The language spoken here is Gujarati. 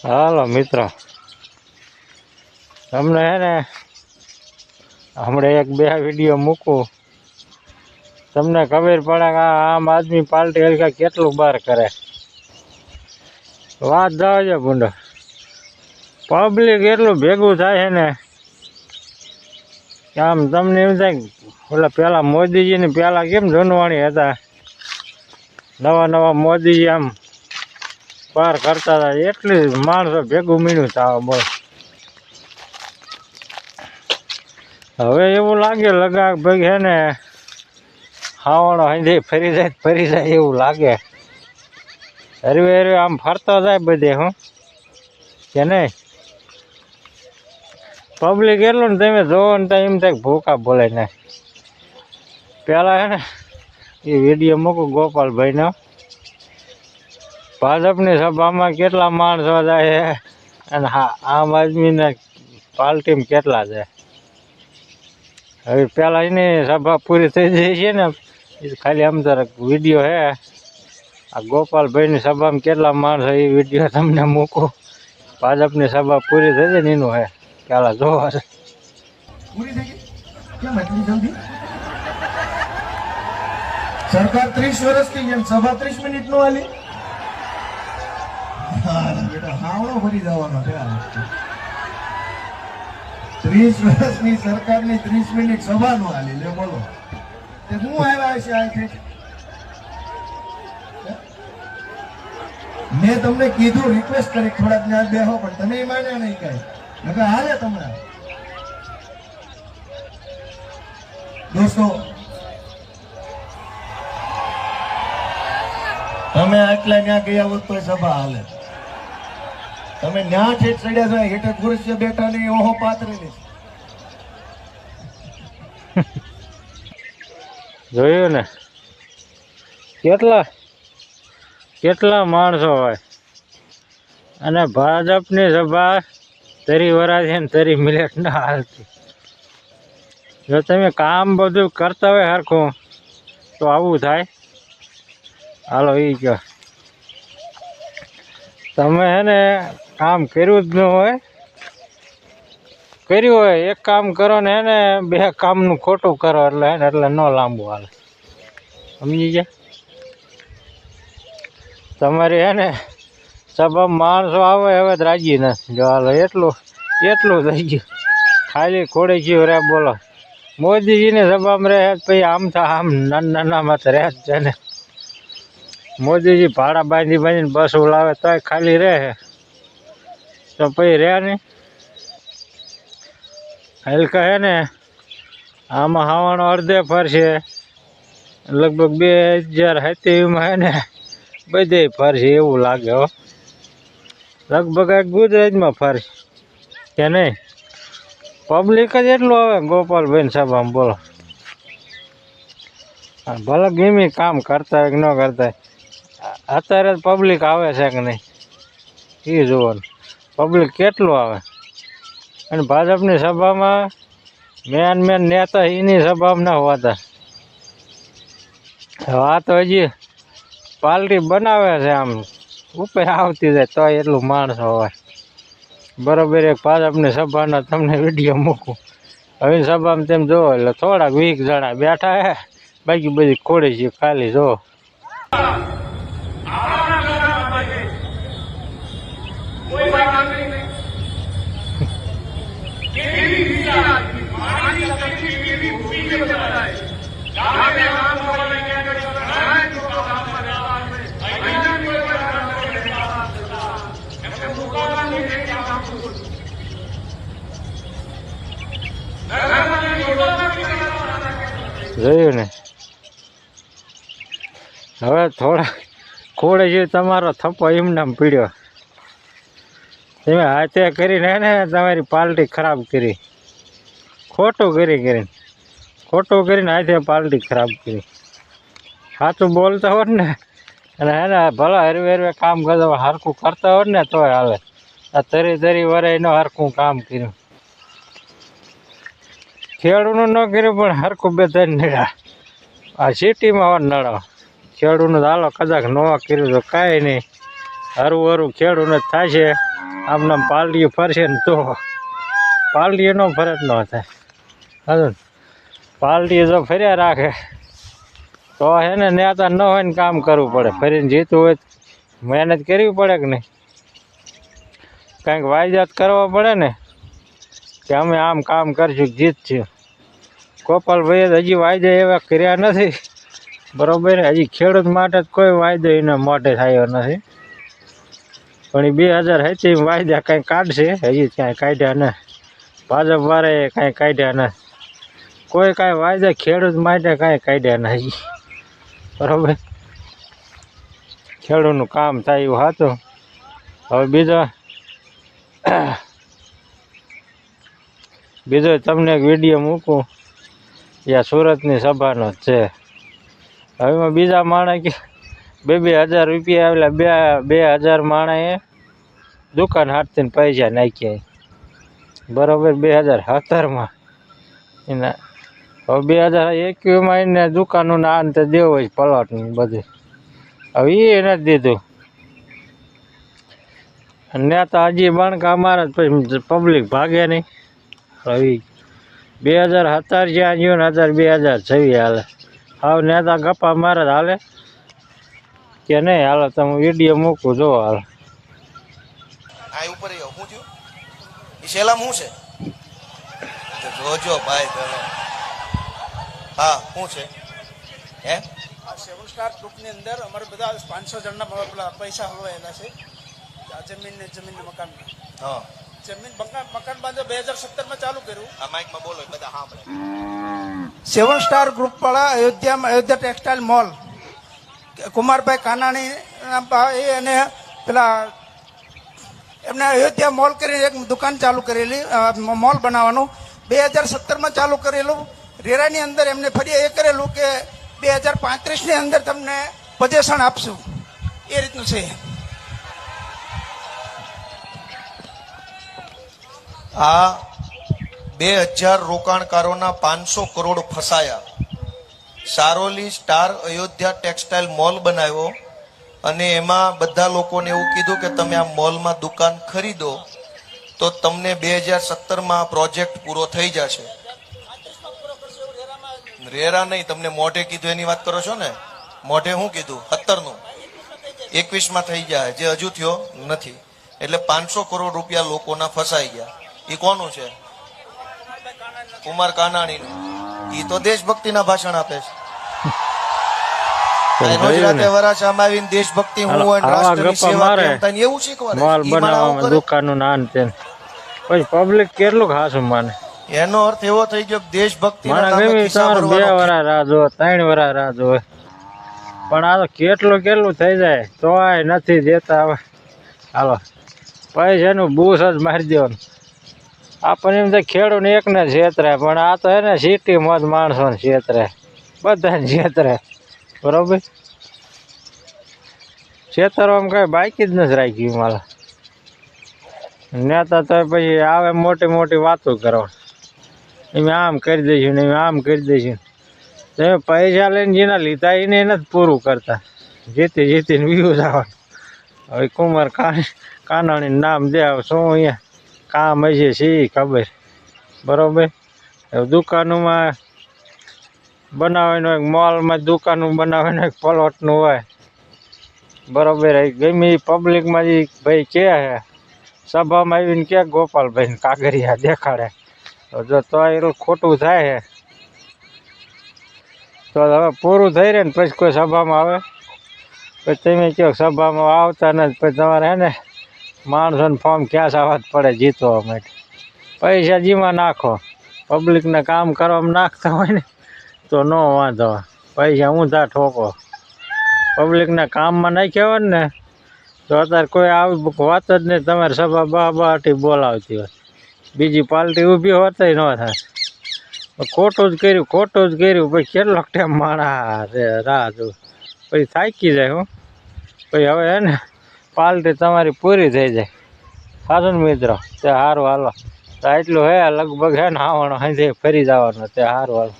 હાલો મિત્રો, તમને હે ને હમણાં એક બે વિડીયો મૂકું, તમને ખબર પડે કે આમ આદમી પાર્ટી હલકા કેટલું બહાર કરે. વાત જાવ છે ગુંડો, પબ્લિક એટલું ભેગું થાય છે ને કે આમ તમને એમ થાય ઓલા પેલા મોદીજીને પેલા કેમ જૂનવાણી હતા, નવા નવા મોદીજી આમ બહાર કરતા હતા, એટલી માણસો ભેગું મીણ્યું થાવ બોલ. હવે એવું લાગે લગાગ ભાઈ હે ને હાવણો હંધી ફરી જાય એવું લાગે. હરવે હરવે આમ ફરતો જાય બધે હું કે નહીં. પબ્લિક એટલું ને તમે જોવો ને તો એમ થાય ભૂકા બોલે ને. પેલા હે ને એ વિડીયો મૂકું ગોપાલભાઈનો, ભાજપની સભામાં કેટલા માણસો જાય અને આમ આદમીને પાર્ટીમાં કેટલા જાય. હવે પેલા એની સભા પૂરી થઈ જાય છે ને, ખાલી આમ તરફ વિડીયો હે આ ગોપાલભાઈની સભામાં કેટલા માણસો એ વિડીયો તમને મૂકું. ભાજપની સભા પૂરી થઈ જાય ને એનું હે પેલા જોવા છે. પૂરી થઈ ગઈ કેમ એટલી જલ્દી? સરકાર 30 વર્ષથી જેમ સભા 30 મિનિટ નો આલી. બેટા હાવણો ભરી જવાનો છે. 30 વર્ષની સરકારની 30 મિનિટ સભા નો આલી. લે બોલો તે હું આવ્યા છે આખે. મેં તમને કીધું, રિક્વેસ્ટ કરી થોડાક ત્યાં બેહો, પણ તમે માન્યા નહીં કઈ. નકર હાલે તમને. દોસ્તો તમે આટલા ત્યાં ગયા હોત તો સભા હાલે. તમે ન્યા ઠેઠ ચડ્યા છો, હેઠે ખુરશીએ બેઠા નહીં, ઓહો પાત્રી નહીં. જોયું ને કેટલા માણસો હોય, અને ભાજપની સભા 30 વર્ષથી ને 30 મિનિટ ના હાલતી. જો તમે કામ બધું કરતા હોય હરખું તો આવું થાય. હાલો એ કહો તમે હે ને કામ કર્યું જ ન હોય, કર્યું હોય એક કામ કરો ને એને બે કામનું ખોટું કરો એટલે હે ને એટલે ન લાંબુ હાલે. સમજી ગયા? તમારી હે ને સભા માણસો આવે હવે જ રાજી નથી. જો હાલો એટલું થઈ ગયું, ખાલી ખોડે ગયું રે બોલો. મોદીજીની સભામાં રહે પછી આમ થા આમ નાનામાં તો રહે જ છે ને. મોદીજી ભાડા બાંધીને બસ લાવે તોય ખાલી રહે તો પછી રહે નહીં. હલકા હે ને આમાં હાવણો અડધે ફરશે, લગભગ 2027માં હે ને બધે ફરશે એવું લાગે હો. લગભગ એક ગુજરાતમાં ફરશે કે નહીં. પબ્લિક જ એટલું આવે ગોપાલભાઈ સભામાં બોલો. ભલે ગમે કામ કરતા હોય કે ન કરતા હોય, અત્યારે પબ્લિક આવે છે કે નહીં એ જોવાનું. પબ્લિક કેટલું આવે, અને ભાજપની સભામાં મેન નેતા એની સભામાં ના હોતા. આ તો હજી પાર્ટી બનાવે છે, આમ ઉપર આવતી જાય તો એટલું માણસો હોય. બરોબર એક ભાજપની સભાના તમને વિડીયો મૂકું. હવે સભામાં તેમ જોવો એટલે થોડાક 20 જણા બેઠા હે, બાકી બધી ખોડી છે ખાલી જોવો. જોયું ને હવે થોડા ખોડે છે તમારો થપ્પો એમનામ પીડ્યો. તમે હાથે કરીને ને તમારી પાર્ટી ખરાબ કરી, ખોટું કરીને હાથે પાર્ટી ખરાબ કરી. સાચું બોલતા હોત ને અને હે ને ભલા હરવે કામ કરતા હરખું કરતા હોત ને તોય હાલે. આ 30 વર્ષ એનો હરખું કામ કર્યું. ખેડૂતનું ન કર્યું પણ હરખું બધા નડ્યા. આ સિટીમાં નડો ખેડૂતનું હાલો કદાચ ન કર્યું તો કાંઈ નહીં, હરું હરું ખેડૂત થાય છે આમને પાલટી ફરશે ને તો પાલટી નો ફરજ ન થાય હજુ પાલટી જો ફર્યા રાખે તો હે ને નેતા ન હોય ને કામ કરવું પડે ફરીને જીતવું હોય મહેનત કરવી પડે કે નહીં કંઈક વાયદાત કરવો પડે ને કે અમે આમ કામ કરશું જીતશું ગોપાલભાઈએ હજી વાયદા એવા કર્યા નથી બરોબર હજી ખેડૂત માટે કોઈ વાયદો એના મોઢે થયો નથી પણ એ 2027 વાયદા કાંઈ કાઢશે હજી કાંઈ કાઢ્યા ને ભાજપ વાળાએ કાંઈ કાઢ્યા ને કોઈ કાંઈ વાયદા ખેડૂત માટે કાંઈ કાઢ્યા નથી બરોબર ખેડૂતનું કામ થાય એવું હતું હવે બીજો તમને એક વિડીયો મૂકું યા સુરતની સભાનો જ છે હવે એમાં બીજા માણસ કે 2,000 રૂપિયા આવેલા 2,000 માણસે દુકાન હાથથી પૈસા નાખ્યા બરોબર 2017માં એના હવે 2021માં એને દુકાનનું આ અંતે દેવું હોય પ્લોટનું બધું હવે એ નથી દીધું નેતા હજી બણકા મારે પછી પબ્લિક ભાગે નહીં હવે 2017 જ્યાં ગયું ને 2026 હાલે હવે નેતા ગપ્પા મારે હાલે કે નહીં હાલો તમે વિડીયો મૂકું જો હાલ આ ઉપર શું થયું એ સેલામ શું છે જોજો ભાઈ તમે હા શું છે હે આ 7 સ્ટાર ગ્રુપની અંદર અમારે બધા 500 જણના પેલા પૈસા હલવાયેલા છે આ જમીન મકાન હા જમીન મકાન બાંધો 2017માં ચાલુ કર્યું આ માઈકમાં બોલો બધા સાંભળે 7 સ્ટાર ગ્રુપ વાળા અયોધ્યા ટેક્સટાઇલ મોલ કુમારભાઈ કાનાણી એ અને પેલા એમને અયોધ્યા મોલ કરીને એક દુકાન ચાલુ કરેલી મોલ બનાવવાનું 2017માં ચાલુ કરેલું રેરાની અંદર એમને ફરી એ કરેલું કે 2035ની અંદર તમને પોઝેશન આપશું એ રીતનું છે આ 2000 રોકાણકારોના 500 કરોડ ફસાયા Saroli star Ayodhya textile mall બનાવ્યો અને એમાં બધા લોકોને એવું કીધું કે તમે આ મોલમાં દુકાન ખરીદો તો તમને 2017માં પ્રોજેક્ટ પૂરો થઈ જશે રેરા નહીં તમને મોઢે કીધું એની વાત કરો છો ને મોઢે શું કીધું 17નું 21માં થઈ જાય જે હજુ થયો નથી એટલે 500 કરોડ રૂપિયા લોકોના ફસાઈ ગયા એ કોનું છે કુમાર કાનાણીનું એ તો દેશભક્તિના ભાષણ આપે છે રોજ રાતે વરાછામાં આવીને દેશભક્તિ હું અને રાષ્ટ્રની સેવા કેમ થાય એવું શીખવાડે મોલ બનાવવામાં દુકાનનું નામ છે પછી પબ્લિક કેટલું ખાસું માને એનો અર્થ એવો થઈ ગયો દેશભક્તિ મને ગમે તમારે 2 વર્ષ રાહ જોવે 3 વર્ષ રાહ જોવે પણ આ તો કેટલું થઈ જાય તો નથી દેતા હવે હાલો પૈસાનું બૂસ જ મારી દેવાનું આપણને એમ તો ખેડૂત એકને છેતરાય પણ આ તો હે ને સિટીમાં જ માણસોને છેતરાય બધાને છેતરાય બરોબર છેતરવામાં કઈ બાકી જ નથી રાખ્યું મારા નેતા તો પછી આવે મોટી વાતો કરો એમ આમ કરી દઈશું ને એમ આમ કરી દઈશું તમે પૈસા લઈને જેના લીધા એને નથી પૂરું કરતા જીતીને વ્યૂઝ આવવાનું હવે કુમાર કાનાણીનું નામ દે શું અહીંયા કામ હશે શી ખબર બરોબર દુકાનોમાં બનાવવાનું હોય મોલમાં દુકાનો બનાવવાનું હોય પ્લોટનું હોય બરોબર ગમે એ પબ્લિકમાં જે ભાઈ કહે છે સભામાં આવીને કે ગોપાલભાઈને કાગરિયા દેખાડે જો તો એટલું ખોટું થાય છે તો હવે પૂરું થઈ રહે ને પછી કોઈ સભામાં આવે પછી તમે કહો સભામાં આવતા નથી પછી તમારે હે ને માણસોને ફોર્મ ક્યાં આવવા જ પડે જીતવા માટે પૈસા જીમાં નાખો પબ્લિકને કામ કરવામાં નાખતા હોય ને તો ન વાંધો પૈસા ઊંધા ઠોકો પબ્લિકના કામમાં નાખ્યા હોય ને તો અત્યારે કોઈ આવી વાત જ નહીં તમારે સભા બાટી બોલાવતી હોય બીજી પાર્ટી ઊભી હોત ન થાય ખોટું જ કર્યું પછી કેટલો ટાઈમ માણા રાહ જોઉં પછી થાકી જાય હું પછી હવે હે ને પાર્ટી તમારી પૂરી થઈ જાય સારું ને મિત્રો તે સારું હાલો તો એટલું હે લગભગ હે ને આવવાનું સાંજે ફરી જવાનું તે સારું હાલો